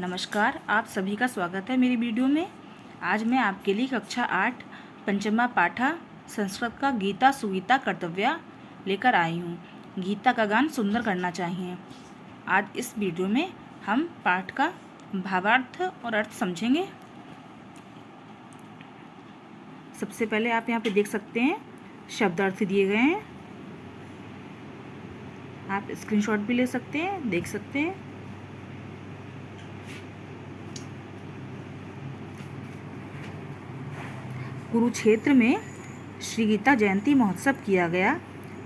नमस्कार, आप सभी का स्वागत है मेरी वीडियो में। आज मैं आपके लिए कक्षा 8 पंचमा पाठा संस्कृत का गीता सुगीता कर्तव्या लेकर आई हूँ। गीता का गान सुंदर करना चाहिए। आज इस वीडियो में हम पाठ का भावार्थ और अर्थ समझेंगे। सबसे पहले आप यहाँ पे देख सकते हैं शब्दार्थ दिए गए हैं। आप स्क्रीनशॉट भी ले सकते हैं, देख सकते हैं। कुरुक्षेत्र में श्री गीता जयंती महोत्सव किया गया।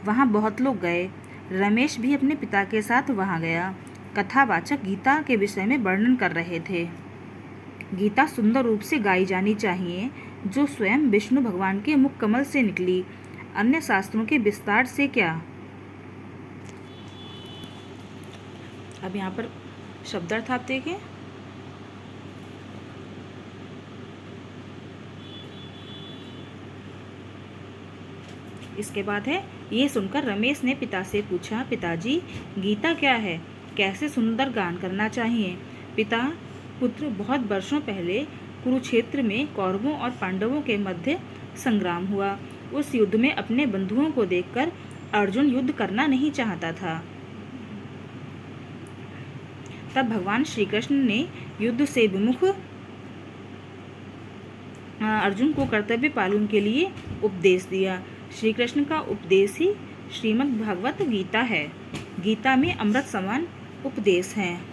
वहाँ बहुत लोग गए। रमेश भी अपने पिता के साथ वहाँ गया। कथावाचक गीता के विषय में वर्णन कर रहे थे। गीता सुंदर रूप से गाई जानी चाहिए, जो स्वयं विष्णु भगवान के मुख कमल से निकली। अन्य शास्त्रों के विस्तार से क्या। अब यहाँ पर शब्दार्थ आप देखें। इसके बाद है, ये सुनकर रमेश ने पिता से पूछा, पिताजी गीता क्या है, कैसे सुंदर गान करना चाहिए। पिता पुत्र बहुत वर्षों पहले कुरुक्षेत्र में कौरवों और पांडवों के मध्य संग्राम हुआ। उस युद्ध में अपने बंधुओं को देखकर अर्जुन युद्ध करना नहीं चाहता था। तब भगवान श्री कृष्ण ने युद्ध से विमुख अर्जुन को कर्तव्य पालन के लिए उपदेश दिया। श्री कृष्ण का उपदेश ही श्रीमद् भागवत गीता है। गीता में अमृत समान उपदेश हैं।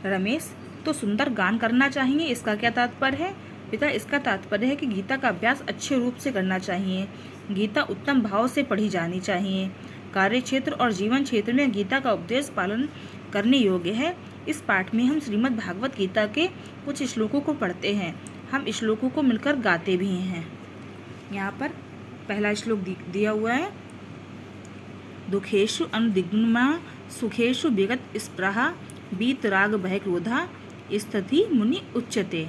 रमेश, तो सुंदर गान करना चाहिए, इसका क्या तात्पर्य है। पिता, इसका तात्पर्य है कि गीता का अभ्यास अच्छे रूप से करना चाहिए। गीता उत्तम भाव से पढ़ी जानी चाहिए। कार्य क्षेत्र और जीवन क्षेत्र में गीता का उपदेश पालन करने योग्य है। इस पाठ में हम श्रीमद् भागवत गीता के कुछ श्लोकों को पढ़ते हैं। हम श्लोकों को मिलकर गाते भी हैं। यहाँ पर पहला श्लोक दिया हुआ है। दुखेषु अनुदिग्मा सुखेषु विगत स्पृहा वीतराग भय क्रोधा स्थिति मुनि उच्यते।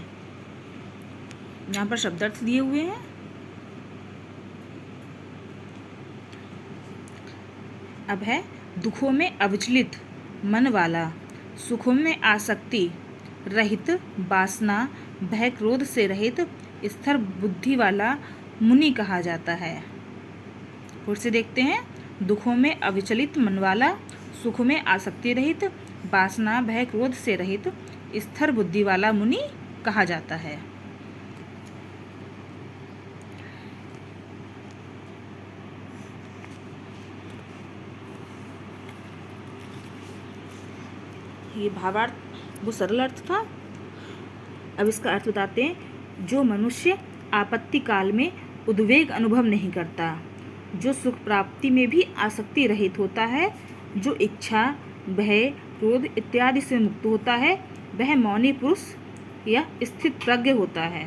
यहाँ पर शब्दार्थ दिए हुए हैं। अब है, दुखों में अविचलित मन वाला, सुखों में आसक्ति रहित, वासना भय क्रोध से रहित, स्थिर बुद्धि वाला मुनि कहा जाता है। फिर से देखते हैं। दुखों में अविचलित मन वाला, सुख में आसक्ति रहित, वासना भय क्रोध से रहित, स्थिर बुद्धि वाला मुनि कहा जाता है। ये भावार्थ वो सरल अर्थ था। अब इसका अर्थ बताते हैं। जो मनुष्य आपत्ति काल में उद्वेग अनुभव नहीं करता, जो सुख प्राप्ति में भी आसक्ति रहित होता है, जो इच्छा भय क्रोध इत्यादि से मुक्त होता है, वह मौनी पुरुष या स्थित प्रज्ञ होता है।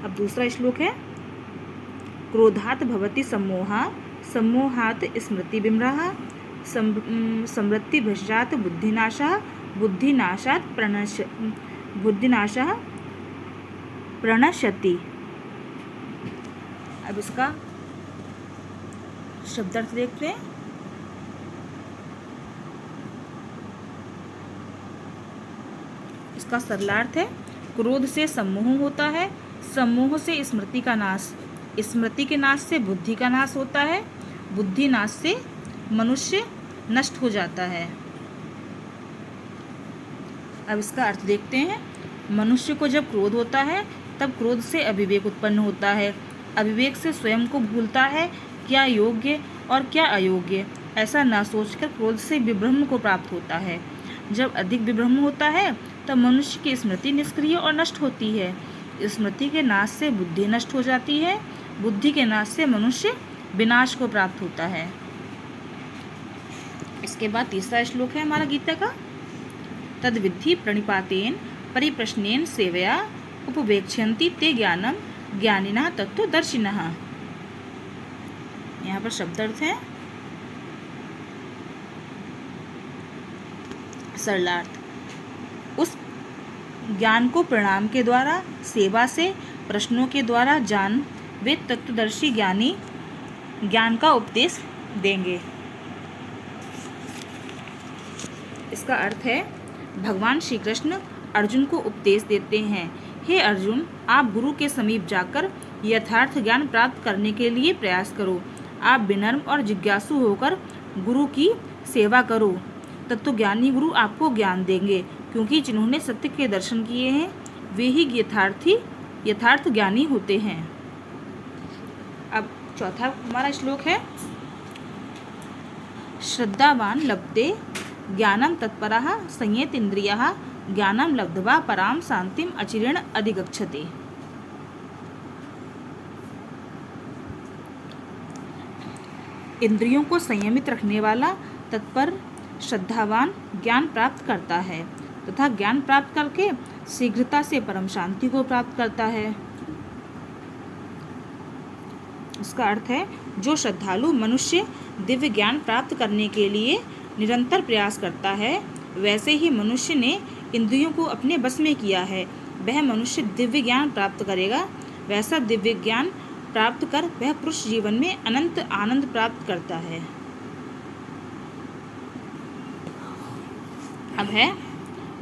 अब दूसरा श्लोक है। क्रोधात् भवति सम्मोहा, सम्मोहात् स्मृति विम्रहा, समृद्धि भ्रष्टात् बुद्धिनाशः, बुद्धिनाशात् प्रणश्यति। अब इसका शब्दार्थ देखते हैं। इसका सरलार्थ है, क्रोध से सम्मोह होता है, सम्मोह से स्मृति का नाश, स्मृति के नाश से बुद्धि का नाश होता है, बुद्धि नाश से मनुष्य नष्ट हो जाता है। अब इसका अर्थ देखते हैं। मनुष्य को जब क्रोध होता है, तब क्रोध से अविवेक उत्पन्न होता है। अविवेक से स्वयं को भूलता है, क्या योग्य और क्या अयोग्य, ऐसा न सोचकर क्रोध से विभ्रम को प्राप्त होता है। जब अधिक विभ्रम होता है, तब मनुष्य की स्मृति निष्क्रिय और नष्ट होती है। स्मृति के नाश से बुद्धि नष्ट हो जाती है, बुद्धि के नाश से मनुष्य विनाश को प्राप्त होता है। इसके बाद तीसरा श्लोक है हमारा गीता का। तद्विद्धि प्रणिपातेन परिप्रश्नेन सेवया उपवेक्ष्यन्ति ते ज्ञानम ज्ञानिनः तत्त्वदर्शिनः। यहाँ पर शब्दार्थ है। सरलार्थ, उस ज्ञान को प्रणाम के द्वारा, सेवा से प्रश्नों के द्वारा वे तत्वदर्शी ज्ञानी ज्ञान का उपदेश देंगे। इसका अर्थ है, भगवान श्री कृष्ण अर्जुन को उपदेश देते हैं, हे अर्जुन, आप गुरु के समीप जाकर यथार्थ ज्ञान प्राप्त करने के लिए प्रयास करो। आप विनम्र और जिज्ञासु होकर गुरु की सेवा करो। तत्वज्ञानी गुरु आपको ज्ञान देंगे, क्योंकि जिन्होंने सत्य के दर्शन किए हैं वे ही यथार्थ ज्ञानी होते हैं। अब चौथा हमारा श्लोक है, श्रद्धावान लभते ज्ञानम तत्परः संयेतेन्द्रियः ज्ञानम लब्ध्वा पराम शांतिम अचिरेण अधिगच्छते। इंद्रियों को संयमित रखने वाला तत्पर श्रद्धावान ज्ञान प्राप्त करता है तथा ज्ञान प्राप्त करके शीघ्रता से परम शांति को प्राप्त करता है। इसका अर्थ है, जो श्रद्धालु मनुष्य दिव्य ज्ञान प्राप्त करने के लिए निरंतर प्रयास करता है, वैसे ही मनुष्य ने इंद्रियों को अपने बस में किया है, वह मनुष्य दिव्य ज्ञान प्राप्त करेगा। वैसा दिव्य ज्ञान प्राप्त कर वह पुरुष जीवन में अनंत आनंद प्राप्त करता है। अब है,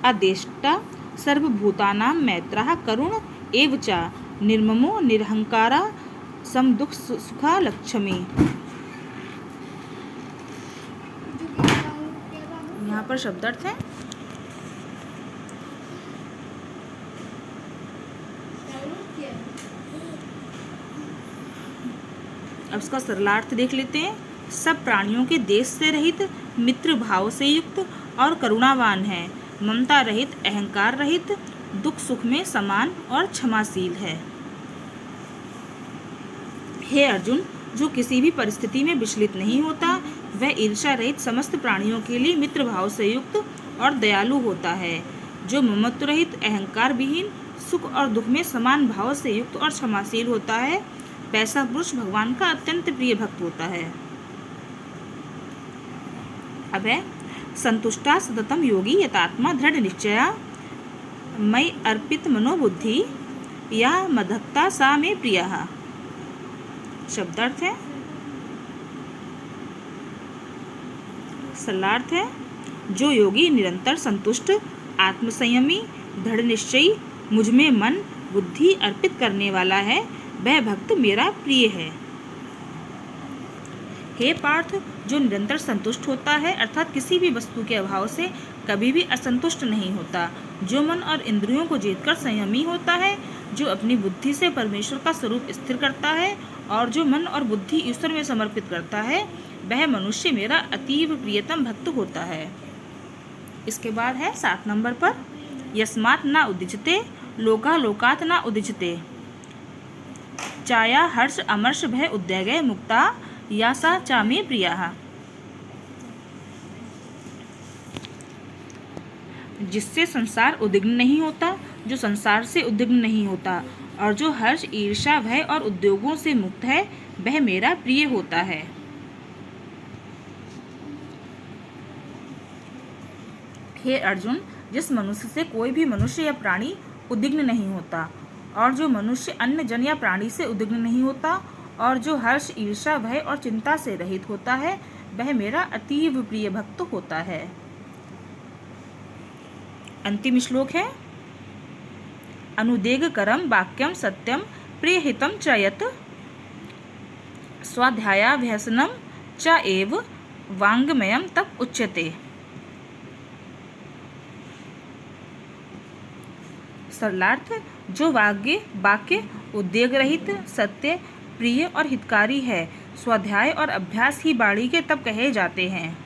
अदेष्टा सर्वभूतानां मैत्रः करुण एव च निर्ममो निरहंकारा समदुख सुखा लक्ष्मी। यहाँ पर शब्दार्थ है, अब इसका सरलार्थ देख लेते हैं। सब प्राणियों के देश से रहित, मित्र भाव से युक्त और करुणावान है, ममता रहित, अहंकार रहित, दुख सुख में समान और क्षमाशील है। हे अर्जुन, जो किसी भी परिस्थिति में विचलित नहीं होता, वह ईर्ष्या रहित समस्त प्राणियों के लिए मित्र भाव से युक्त और दयालु होता है। जो ममत्व रहित, अहंकार विहीन, सुख और दुख में समान भाव से युक्त और क्षमाशील होता है, वैसा पुरुष भगवान का अत्यंत प्रिय भक्त होता है। अब है, संतुष्टा सततम योगी यतात्मा दृढ़ निश्चया मयि अर्पित मनोबुद्धि या मदभक्ता सा मे प्रियः। शब्दार्थ है, सरलार्थ है, जो योगी निरंतर संतुष्ट, आत्मसंयमी, दृढ़ निश्चयी, मुझ में मन बुद्धि अर्पित करने वाला है, वह भक्त मेरा प्रिय है। हे पार्थ, जो निरंतर संतुष्ट होता है अर्थात किसी भी वस्तु के अभाव से कभी भी असंतुष्ट नहीं होता, जो मन और इंद्रियों को जीतकर संयमी होता है, जो अपनी बुद्धि से परमेश्वर का स्वरूप स्थिर करता है और जो मन और बुद्धि ईश्वर में समर्पित करता है, वह मनुष्य मेरा अतीव प्रियतम भक्त होता है। इसके बाद है 7 नंबर पर, यस्मात् न उदिचते लोका लोकात् न उदिचते चाया हर्ष अमर्ष भय उद्वेगे मुक्ता या सा चामे प्रिया। जिससे संसार उद्विग्न नहीं होता, जो संसार से उद्विग्न नहीं होता और जो हर्ष ईर्ष्या भय और उद्योगों से मुक्त है, वह मेरा प्रिय होता है। हे अर्जुन, जिस मनुष्य से कोई भी मनुष्य या प्राणी उद्विग्न नहीं होता और जो मनुष्य अन्य जन या प्राणी से उद्विग्न नहीं होता और जो हर्ष ईर्ष्या भय और चिंता से रहित होता है, वह मेरा अतीव प्रिय भक्त होता है। अंतिम श्लोक है, अनुदेगकरम वाक्यम सत्यम प्रियहितम च यत् स्वाध्यायाभ्यसनम च एव वाङ्मयं तप उच्यते। सरलार्थ, जो वाक्य उद्वेग रहित, सत्य, प्रिय और हितकारी है, स्वाध्याय और अभ्यास ही वाणी के तप कहे जाते हैं।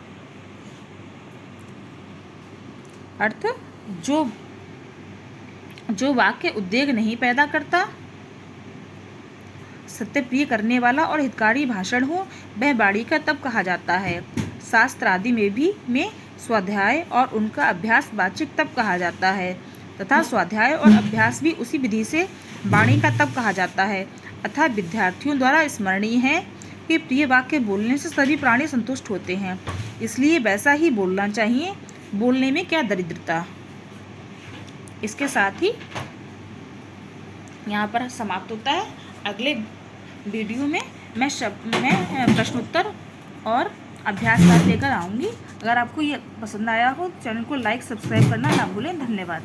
अर्थ, जो वाक्य उद्वेग नहीं पैदा करता, सत्य प्रिय करने वाला और हितकारी भाषण हो, वह वाणी का तप कहा जाता है। शास्त्र आदि में स्वाध्याय और उनका अभ्यास वाचिक तप कहा जाता है तथा स्वाध्याय और अभ्यास भी उसी विधि से वाणी का तप कहा जाता है। अतः विद्यार्थियों द्वारा स्मरणीय है कि प्रिय वाक्य बोलने से सभी प्राणी संतुष्ट होते हैं, इसलिए वैसा ही बोलना चाहिए। बोलने में क्या दरिद्रता। इसके साथ ही यहाँ पर समाप्त होता है। अगले वीडियो में मैं प्रश्नोत्तर और अभ्यास कार्य लेकर आऊँगी। अगर आपको ये पसंद आया हो, चैनल को लाइक सब्सक्राइब करना ना भूलें। धन्यवाद।